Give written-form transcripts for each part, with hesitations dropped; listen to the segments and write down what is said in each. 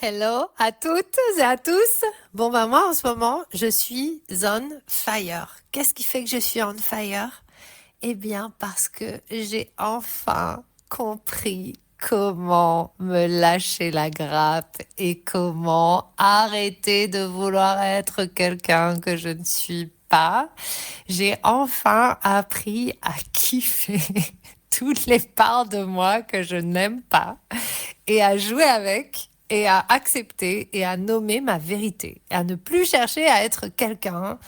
Hello à toutes et à tous. Bon moi en ce moment, je suis on fire. Qu'est-ce qui fait que je suis on fire? Eh bien parce que j'ai enfin compris comment me lâcher la grappe et comment arrêter de vouloir être quelqu'un que je ne suis pas. J'ai enfin appris à kiffer toutes les parts de moi que je n'aime pas et à jouer avec et à accepter et à nommer ma vérité, et à ne plus chercher à être quelqu'un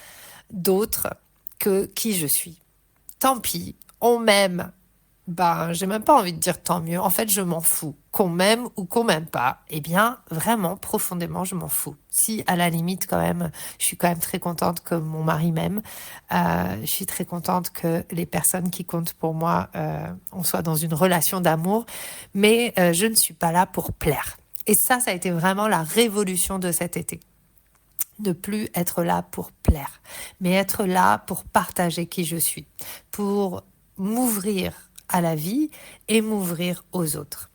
d'autre que qui je suis. Tant pis, on m'aime. Ben, j'ai même pas envie de dire tant mieux. En fait, je m'en fous. Qu'on m'aime ou qu'on m'aime pas, eh bien, vraiment, profondément, je m'en fous. Si, à la limite, quand même, je suis quand même très contente que mon mari m'aime. Je suis très contente que les personnes qui comptent pour moi, on soit dans une relation d'amour. Mais je ne suis pas là pour plaire. Et ça a été vraiment la révolution de cet été. Ne plus être là pour plaire, mais être là pour partager qui je suis, pour m'ouvrir à la vie et m'ouvrir aux autres.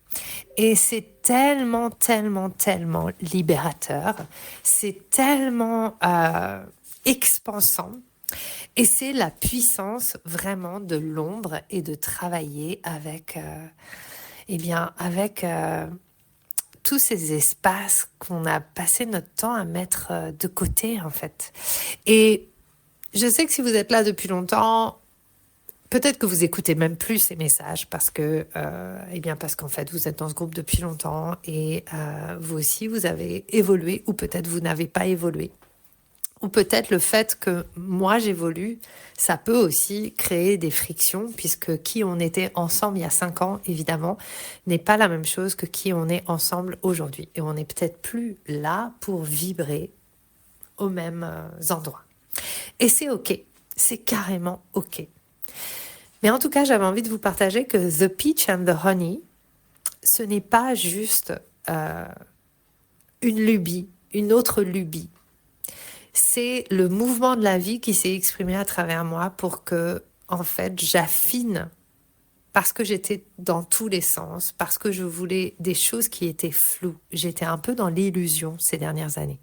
Et c'est tellement, tellement, tellement libérateur, c'est tellement expansant, et c'est la puissance vraiment de l'ombre et de travailler avec, avec tous ces espaces qu'on a passé notre temps à mettre de côté en fait. Et je sais que si vous êtes là depuis longtemps, peut-être que vous écoutez même plus ces messages parce qu'en fait vous êtes dans ce groupe depuis longtemps et vous aussi vous avez évolué ou peut-être vous n'avez pas évolué. Ou peut-être le fait que moi j'évolue, ça peut aussi créer des frictions, puisque qui on était ensemble il y a 5 ans, évidemment, n'est pas la même chose que qui on est ensemble aujourd'hui. Et on n'est peut-être plus là pour vibrer aux mêmes endroits. Et c'est OK, c'est carrément OK. Mais en tout cas, j'avais envie de vous partager que The Peach and the Honey, ce n'est pas juste une lubie, une autre lubie. C'est le mouvement de la vie qui s'est exprimé à travers moi pour que, en fait, j'affine parce que j'étais dans tous les sens, parce que je voulais des choses qui étaient floues. J'étais un peu dans l'illusion ces dernières années.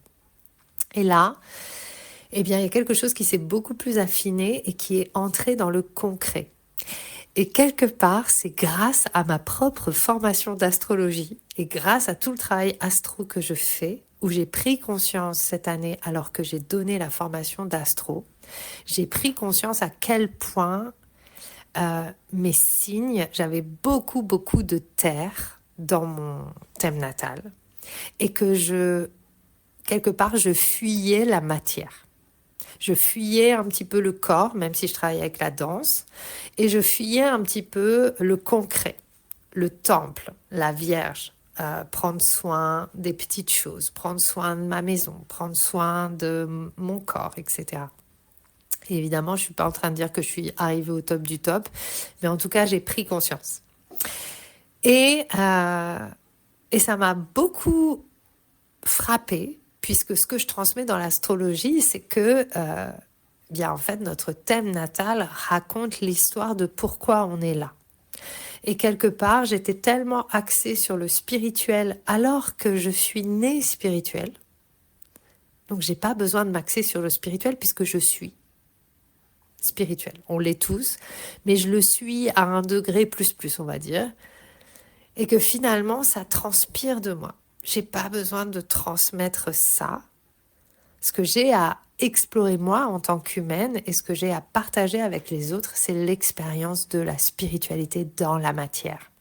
Et là, eh bien, il y a quelque chose qui s'est beaucoup plus affiné et qui est entré dans le concret. Et quelque part, c'est grâce à ma propre formation d'astrologie et grâce à tout le travail astro que je fais, où j'ai pris conscience cette année, alors que j'ai donné la formation d'astro, j'ai pris conscience à quel point mes signes, j'avais beaucoup, beaucoup de terre dans mon thème natal et que quelque part, je fuyais la matière. Je fuyais un petit peu le corps, même si je travaillais avec la danse, et je fuyais un petit peu le concret, le temple, la Vierge, prendre soin des petites choses, prendre soin de ma maison, prendre soin de mon corps, etc. Et évidemment, je ne suis pas en train de dire que je suis arrivée au top du top, mais en tout cas, j'ai pris conscience. Et ça m'a beaucoup frappée, puisque ce que je transmets dans l'astrologie, c'est que bien en fait notre thème natal raconte l'histoire de pourquoi on est là. Et quelque part, j'étais tellement axée sur le spirituel alors que je suis née spirituelle. Donc j'ai pas besoin de m'axer sur le spirituel puisque je suis spirituelle. On l'est tous, mais je le suis à un degré plus, on va dire. Et que finalement, ça transpire de moi. J'ai pas besoin de transmettre ça. Ce que j'ai à explorer moi en tant qu'humaine et ce que j'ai à partager avec les autres, c'est l'expérience de la spiritualité dans la matière.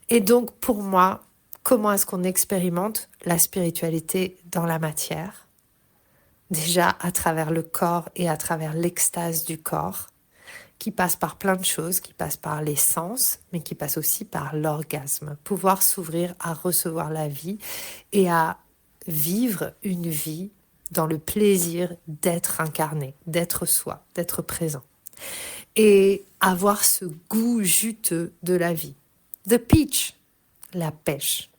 Et donc pour moi, comment est-ce qu'on expérimente la spiritualité dans la matière? Déjà à travers le corps et à travers l'extase du corps, qui passe par plein de choses, qui passe par les sens, mais qui passe aussi par l'orgasme. Pouvoir s'ouvrir à recevoir la vie et à vivre une vie dans le plaisir d'être incarné, d'être soi, d'être présent. Et avoir ce goût juteux de la vie. The peach, la pêche.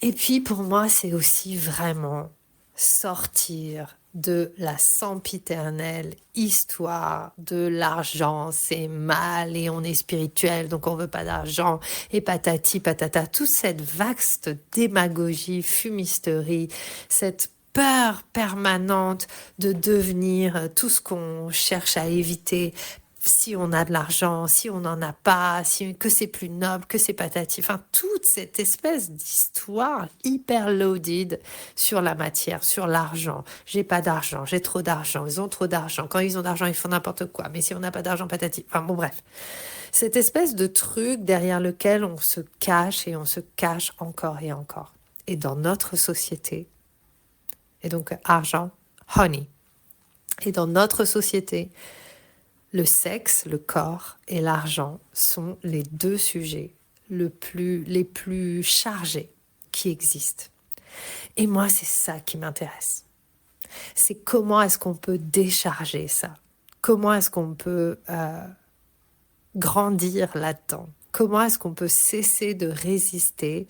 Et puis pour moi, c'est aussi vraiment sortir de la sempiternelle histoire de l'argent, c'est mal et on est spirituel, donc on veut pas d'argent et patati patata, toute cette vaste démagogie, fumisterie, cette peur permanente de devenir tout ce qu'on cherche à éviter, si on a de l'argent, si on n'en a pas, que c'est plus noble, que c'est patati. Enfin, toute cette espèce d'histoire hyper loaded sur la matière, sur l'argent. J'ai pas d'argent, j'ai trop d'argent, ils ont trop d'argent. Quand ils ont d'argent, ils font n'importe quoi. Mais si on n'a pas d'argent, patati. Enfin bon, bref. Cette espèce de truc derrière lequel on se cache et on se cache encore et encore. Et dans notre société, et donc argent, honey. Et dans notre société, le sexe, le corps et l'argent sont les deux sujets les plus chargés qui existent. Et moi, c'est ça qui m'intéresse. C'est comment est-ce qu'on peut décharger ça? Comment est-ce qu'on peut grandir là-dedans? Comment est-ce qu'on peut cesser de résister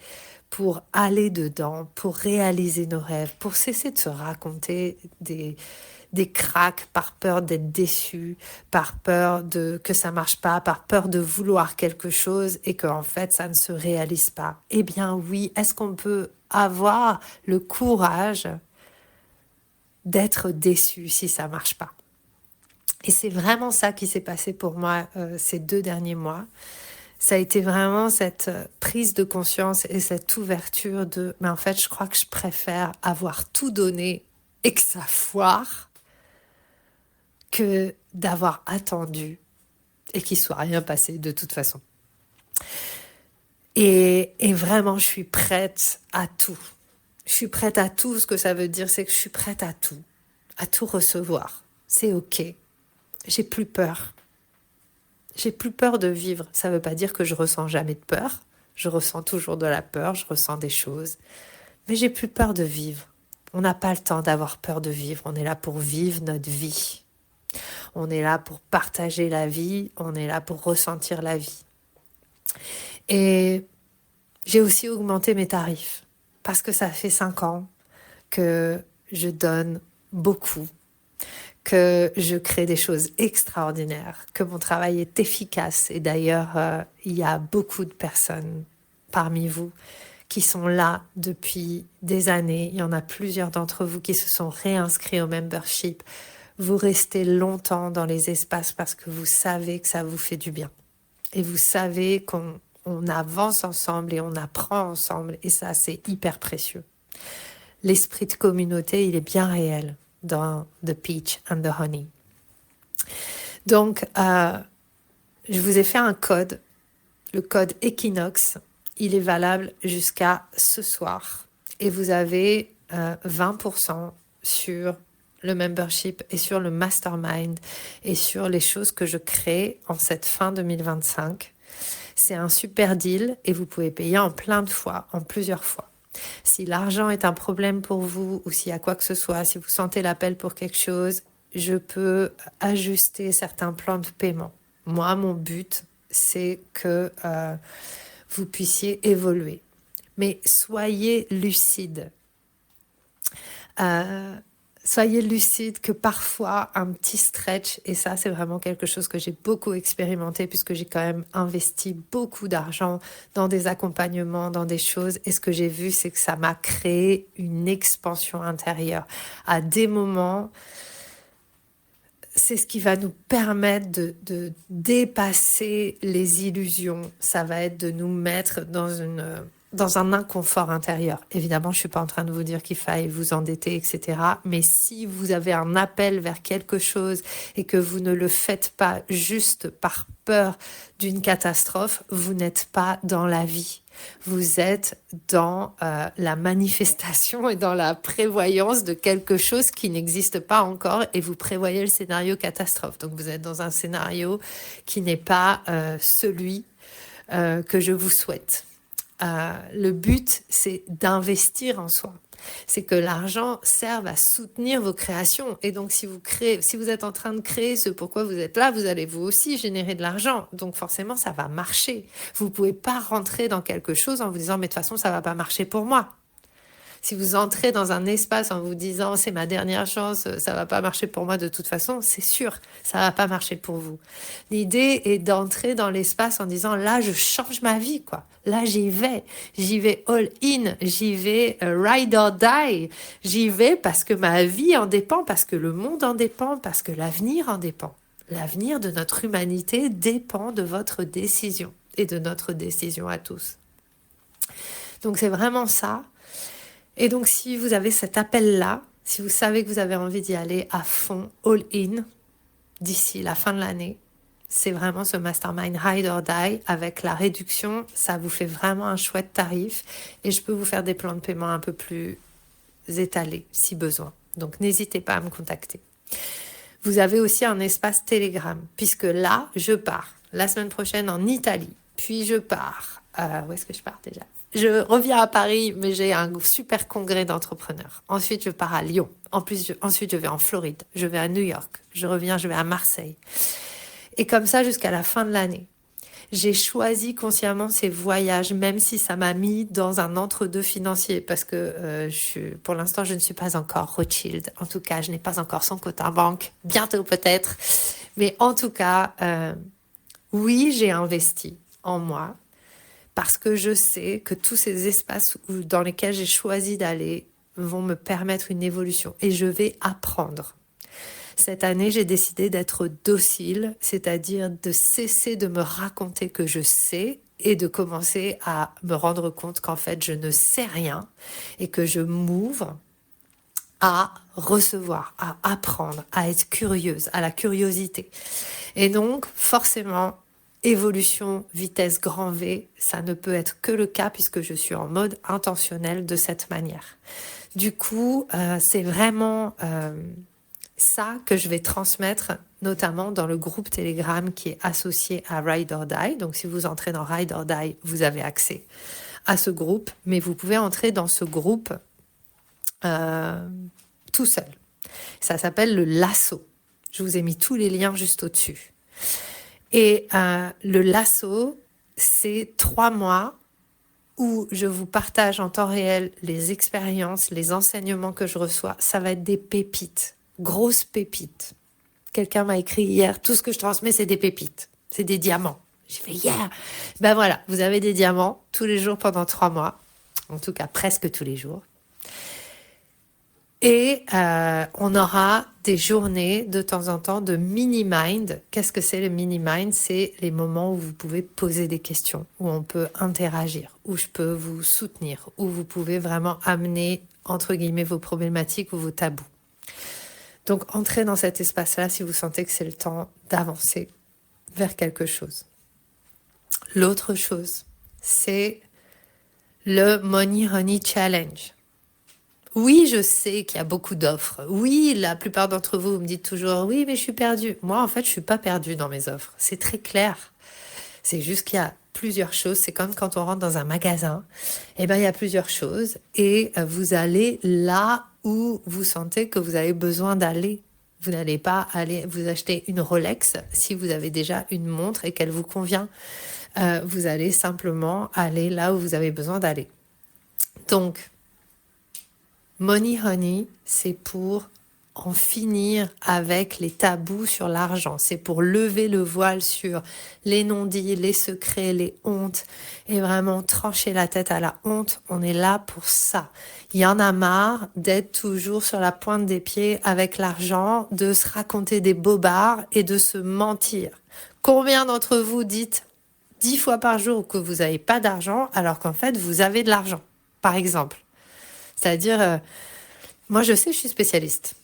pour aller dedans, pour réaliser nos rêves, pour cesser de se raconter des cracks par peur d'être déçu, par peur que ça marche pas, par peur de vouloir quelque chose et qu'en fait ça ne se réalise pas. Eh bien oui, est-ce qu'on peut avoir le courage d'être déçu si ça marche pas? Et c'est vraiment ça qui s'est passé pour moi ces 2 derniers mois. Ça a été vraiment cette prise de conscience et cette ouverture mais en fait je crois que je préfère avoir tout donné et que ça foire que d'avoir attendu et qu'il ne soit rien passé de toute façon. Et vraiment, je suis prête à tout. Je suis prête à tout. Ce que ça veut dire, c'est que je suis prête à tout recevoir. C'est OK. J'ai plus peur. J'ai plus peur de vivre. Ça ne veut pas dire que je ressens jamais de peur. Je ressens toujours de la peur, je ressens des choses. Mais j'ai plus peur de vivre. On n'a pas le temps d'avoir peur de vivre. On est là pour vivre notre vie. On est là pour partager la vie, on est là pour ressentir la vie. Et j'ai aussi augmenté mes tarifs parce que ça fait 5 ans que je donne beaucoup, que je crée des choses extraordinaires, que mon travail est efficace. Et d'ailleurs, il y a beaucoup de personnes parmi vous qui sont là depuis des années. Il y en a plusieurs d'entre vous qui se sont réinscrits au membership. Vous restez longtemps dans les espaces parce que vous savez que ça vous fait du bien. Et vous savez qu'on avance ensemble et on apprend ensemble. Et ça, c'est hyper précieux. L'esprit de communauté, il est bien réel dans The Peach and the Honey. Donc, je vous ai fait un code, le code Equinox. Il est valable jusqu'à ce soir. Et vous avez 20% sur le membership et sur le mastermind et sur les choses que je crée en cette fin 2025. C'est un super deal et vous pouvez payer en plein de fois, en plusieurs fois. Si l'argent est un problème pour vous ou s'il y a quoi que ce soit, si vous sentez l'appel pour quelque chose, je peux ajuster certains plans de paiement. Moi, mon but, c'est que vous puissiez évoluer. Mais soyez lucide. Soyez lucide que parfois un petit stretch, et ça c'est vraiment quelque chose que j'ai beaucoup expérimenté puisque j'ai quand même investi beaucoup d'argent dans des accompagnements, dans des choses, et ce que j'ai vu c'est que ça m'a créé une expansion intérieure. À des moments, c'est ce qui va nous permettre de dépasser les illusions. Ça va être de nous mettre dans un inconfort intérieur. Évidemment, je ne suis pas en train de vous dire qu'il faille vous endetter, etc. Mais si vous avez un appel vers quelque chose et que vous ne le faites pas juste par peur d'une catastrophe, vous n'êtes pas dans la vie. Vous êtes dans la manifestation et dans la prévoyance de quelque chose qui n'existe pas encore et vous prévoyez le scénario catastrophe. Donc vous êtes dans un scénario qui n'est pas celui que je vous souhaite. Le but, c'est d'investir en soi. C'est que l'argent serve à soutenir vos créations. Et donc, si vous êtes en train de créer ce pourquoi vous êtes là, vous allez vous aussi générer de l'argent. Donc, forcément, ça va marcher. Vous ne pouvez pas rentrer dans quelque chose en vous disant, mais de toute façon, ça ne va pas marcher pour moi. Si vous entrez dans un espace en vous disant c'est ma dernière chance, ça va pas marcher pour moi de toute façon, c'est sûr, ça va pas marcher pour vous. L'idée est d'entrer dans l'espace en disant là je change ma vie quoi. Là j'y vais all in, j'y vais ride or die, j'y vais parce que ma vie en dépend, parce que le monde en dépend, parce que l'avenir en dépend. L'avenir de notre humanité dépend de votre décision et de notre décision à tous. Donc c'est vraiment ça. Et donc si vous avez cet appel-là, si vous savez que vous avez envie d'y aller à fond, all in, d'ici la fin de l'année, c'est vraiment ce Mastermind Ride or Die avec la réduction, ça vous fait vraiment un chouette tarif et je peux vous faire des plans de paiement un peu plus étalés si besoin. Donc n'hésitez pas à me contacter. Vous avez aussi un espace Telegram puisque là, je pars la semaine prochaine en Italie, puis je pars. Où est-ce que je pars déjà ? Je reviens à Paris, mais j'ai un super congrès d'entrepreneurs. Ensuite, je pars à Lyon. Ensuite, je vais en Floride. Je vais à New York. Je reviens, je vais à Marseille. Et comme ça jusqu'à la fin de l'année. J'ai choisi consciemment ces voyages, même si ça m'a mis dans un entre-deux financier, parce que pour l'instant, je ne suis pas encore Rothschild. En tout cas, je n'ai pas encore son compte en banque. Bientôt peut-être. Mais en tout cas, oui, j'ai investi en moi, parce que je sais que tous ces espaces dans lesquels j'ai choisi d'aller vont me permettre une évolution et je vais apprendre. Cette année, j'ai décidé d'être docile, c'est-à-dire de cesser de me raconter que je sais et de commencer à me rendre compte qu'en fait, je ne sais rien et que je m'ouvre à recevoir, à apprendre, à être curieuse, à la curiosité. Et donc, forcément, évolution, vitesse grand V, ça ne peut être que le cas puisque je suis en mode intentionnel de cette manière. Du coup, c'est vraiment ça que je vais transmettre, notamment dans le groupe Telegram qui est associé à Ride or Die. Donc, si vous entrez dans Ride or Die, vous avez accès à ce groupe, mais vous pouvez entrer dans ce groupe tout seul. Ça s'appelle le lasso. Je vous ai mis tous les liens juste au-dessus. Et le lasso, c'est 3 mois où je vous partage en temps réel les expériences, les enseignements que je reçois. Ça va être des pépites, grosses pépites. Quelqu'un m'a écrit hier, tout ce que je transmets, c'est des pépites, c'est des diamants. J'ai fait yeah. Ben voilà, vous avez des diamants tous les jours pendant 3 mois, en tout cas presque tous les jours. Et on aura des journées de temps en temps de mini-mind. Qu'est-ce que c'est le mini-mind ? C'est les moments où vous pouvez poser des questions, où on peut interagir, où je peux vous soutenir, où vous pouvez vraiment amener, entre guillemets, vos problématiques ou vos tabous. Donc, entrez dans cet espace-là si vous sentez que c'est le temps d'avancer vers quelque chose. L'autre chose, c'est le Money Honey Challenge. Oui, je sais qu'il y a beaucoup d'offres. Oui, la plupart d'entre vous, vous me dites toujours, oui, mais je suis perdue. Moi, en fait, je suis pas perdue dans mes offres. C'est très clair. C'est juste qu'il y a plusieurs choses. C'est comme quand on rentre dans un magasin. Eh ben, il y a plusieurs choses. Et vous allez là où vous sentez que vous avez besoin d'aller. Vous n'allez pas aller vous acheter une Rolex si vous avez déjà une montre et qu'elle vous convient. Vous allez simplement aller là où vous avez besoin d'aller. Donc, Money Honey, c'est pour en finir avec les tabous sur l'argent. C'est pour lever le voile sur les non-dits, les secrets, les hontes et vraiment trancher la tête à la honte. On est là pour ça. Il y en a marre d'être toujours sur la pointe des pieds avec l'argent, de se raconter des bobards et de se mentir. Combien d'entre vous dites 10 fois par jour que vous n'avez pas d'argent alors qu'en fait vous avez de l'argent, par exemple? C'est-à-dire, moi je sais, je suis spécialiste.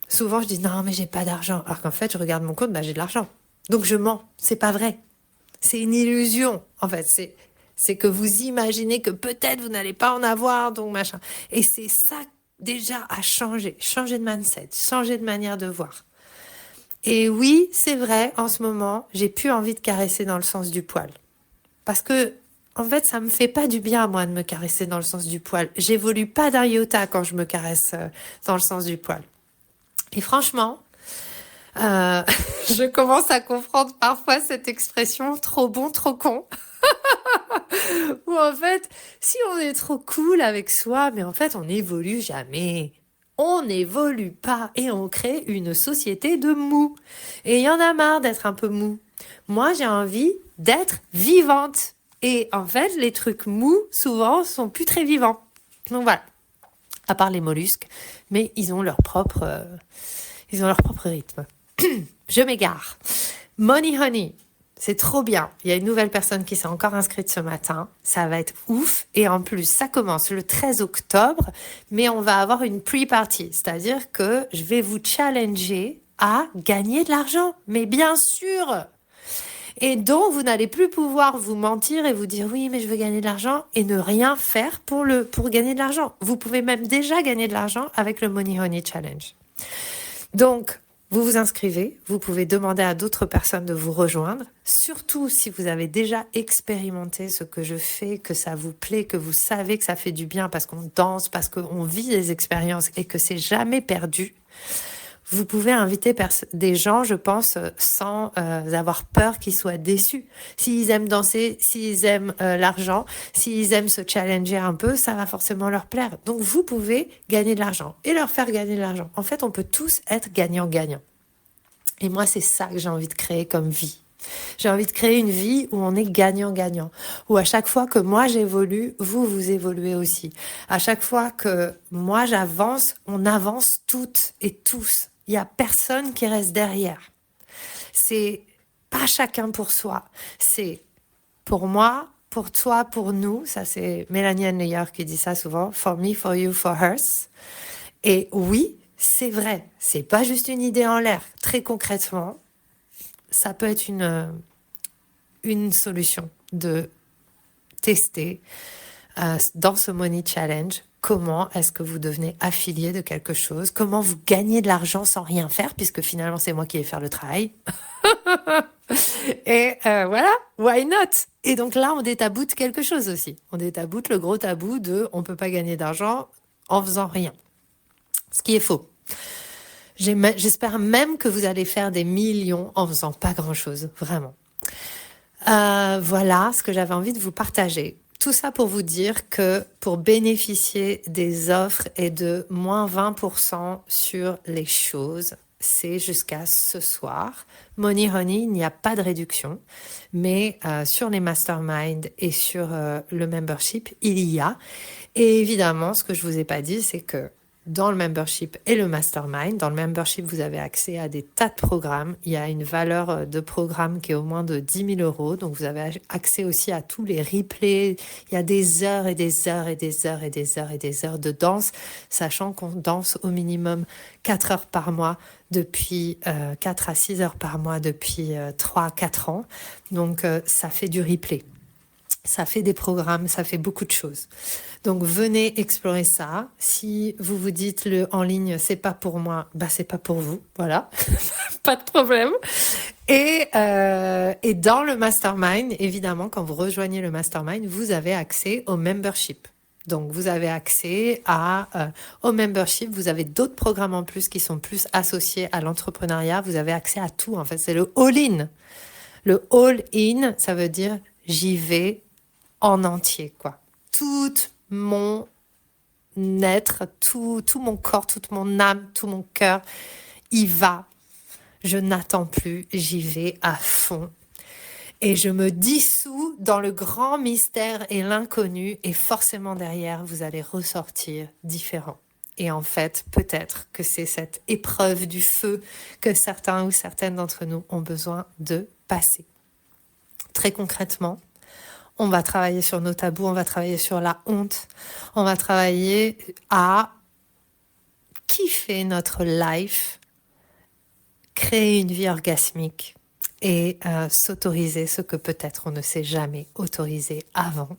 Souvent je dis non mais j'ai pas d'argent, alors qu'en fait je regarde mon compte, j'ai de l'argent. Donc je mens, c'est pas vrai. C'est une illusion, en fait. C'est que vous imaginez que peut-être vous n'allez pas en avoir, donc machin. Et c'est ça déjà à changer. Changer de mindset, changer de manière de voir. Et oui, c'est vrai, en ce moment, j'ai plus envie de caresser dans le sens du poil. Parce que en fait, ça me fait pas du bien, moi, de me caresser dans le sens du poil. J'évolue pas d'un iota quand je me caresse dans le sens du poil. Et franchement, je commence à comprendre parfois cette expression « trop bon, trop con ». Ou en fait, si on est trop cool avec soi, mais en fait, on n'évolue jamais. On n'évolue pas et on crée une société de mou. Et il y en a marre d'être un peu mou. Moi, j'ai envie d'être vivante. Et en fait, les trucs mous, souvent, sont plus très vivants. Donc voilà. À part les mollusques, mais ils ont leur propre rythme. Je m'égare. Money Honey, c'est trop bien. Il y a une nouvelle personne qui s'est encore inscrite ce matin. Ça va être ouf. Et en plus, ça commence le 13 octobre, mais on va avoir une pre-party. C'est-à-dire que je vais vous challenger à gagner de l'argent. Mais bien sûr! Et donc, vous n'allez plus pouvoir vous mentir et vous dire oui, mais je veux gagner de l'argent et ne rien faire pour gagner de l'argent. Vous pouvez même déjà gagner de l'argent avec le Money Honey Challenge. Donc, vous vous inscrivez, vous pouvez demander à d'autres personnes de vous rejoindre, surtout si vous avez déjà expérimenté ce que je fais, que ça vous plaît, que vous savez que ça fait du bien parce qu'on danse, parce qu'on vit des expériences et que c'est jamais perdu. Vous pouvez inviter des gens, je pense, sans avoir peur qu'ils soient déçus. S'ils aiment danser, s'ils aiment l'argent, s'ils aiment se challenger un peu, ça va forcément leur plaire. Donc, vous pouvez gagner de l'argent et leur faire gagner de l'argent. En fait, on peut tous être gagnant-gagnant. Et moi, c'est ça que j'ai envie de créer comme vie. J'ai envie de créer une vie où on est gagnant-gagnant, où à chaque fois que moi j'évolue, vous évoluez aussi. À chaque fois que moi j'avance, on avance toutes et tous. Il y a personne qui reste derrière. C'est pas chacun pour soi. C'est pour moi, pour toi, pour nous. Ça, c'est Mélanie Anne Leyer qui dit ça souvent. For me, for you, for hers. Et oui, c'est vrai. C'est pas juste une idée en l'air. Très concrètement, ça peut être une solution de tester dans ce Money Challenge comment est-ce que vous devenez affilié de quelque chose, comment vous gagnez de l'argent sans rien faire, puisque finalement c'est moi qui vais faire le travail. Et voilà, why not? Et donc là, on détaboute quelque chose aussi. On détaboute le gros tabou de on peut pas gagner d'argent en faisant rien. Ce qui est faux. J'espère même que vous allez faire des millions en faisant pas grand-chose, vraiment. Voilà ce que j'avais envie de vous partager. Tout ça pour vous dire que pour bénéficier des offres et de moins 20% sur les choses, c'est jusqu'à ce soir. Money Honey, il n'y a pas de réduction, mais sur les masterminds et sur le membership, il y a. Et évidemment, ce que je vous ai pas dit, c'est que dans le membership et le mastermind, dans le membership, vous avez accès à des tas de programmes. Il y a une valeur de programme qui est au moins de 10 000 euros. Donc, vous avez accès aussi à tous les replays. Il y a des heures et des heures et des heures et des heures et des heures de danse, sachant qu'on danse au minimum 4 heures par mois depuis 4 à 6 heures par mois depuis 3-4 ans. Donc, ça fait du replay. Ça fait des programmes, ça fait beaucoup de choses. Donc venez explorer ça. Si vous vous dites le en ligne, c'est pas pour moi, bah c'est pas pour vous, voilà, pas de problème. Et dans le mastermind, évidemment, quand vous rejoignez le mastermind, vous avez accès au membership. Donc vous avez accès au membership. Vous avez d'autres programmes en plus qui sont plus associés à l'entrepreneuriat. Vous avez accès à tout. En fait, c'est le all-in. Le all-in, ça veut dire j'y vais en entier, quoi. Tout mon être, tout mon corps, toute mon âme, tout mon cœur, y va. Je n'attends plus, j'y vais à fond. Et je me dissous dans le grand mystère et l'inconnu, et forcément derrière, vous allez ressortir différent. Et en fait, peut-être que c'est cette épreuve du feu que certains ou certaines d'entre nous ont besoin de passer. Très concrètement, on va travailler sur nos tabous, on va travailler sur la honte, on va travailler à kiffer notre life, créer une vie orgasmique et s'autoriser ce que peut-être on ne s'est jamais autorisé avant,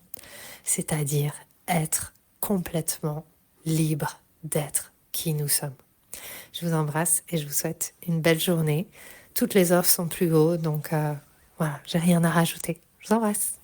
c'est-à-dire être complètement libre d'être qui nous sommes. Je vous embrasse et je vous souhaite une belle journée. Toutes les offres sont plus haut, donc voilà, j'ai rien à rajouter. Je vous embrasse.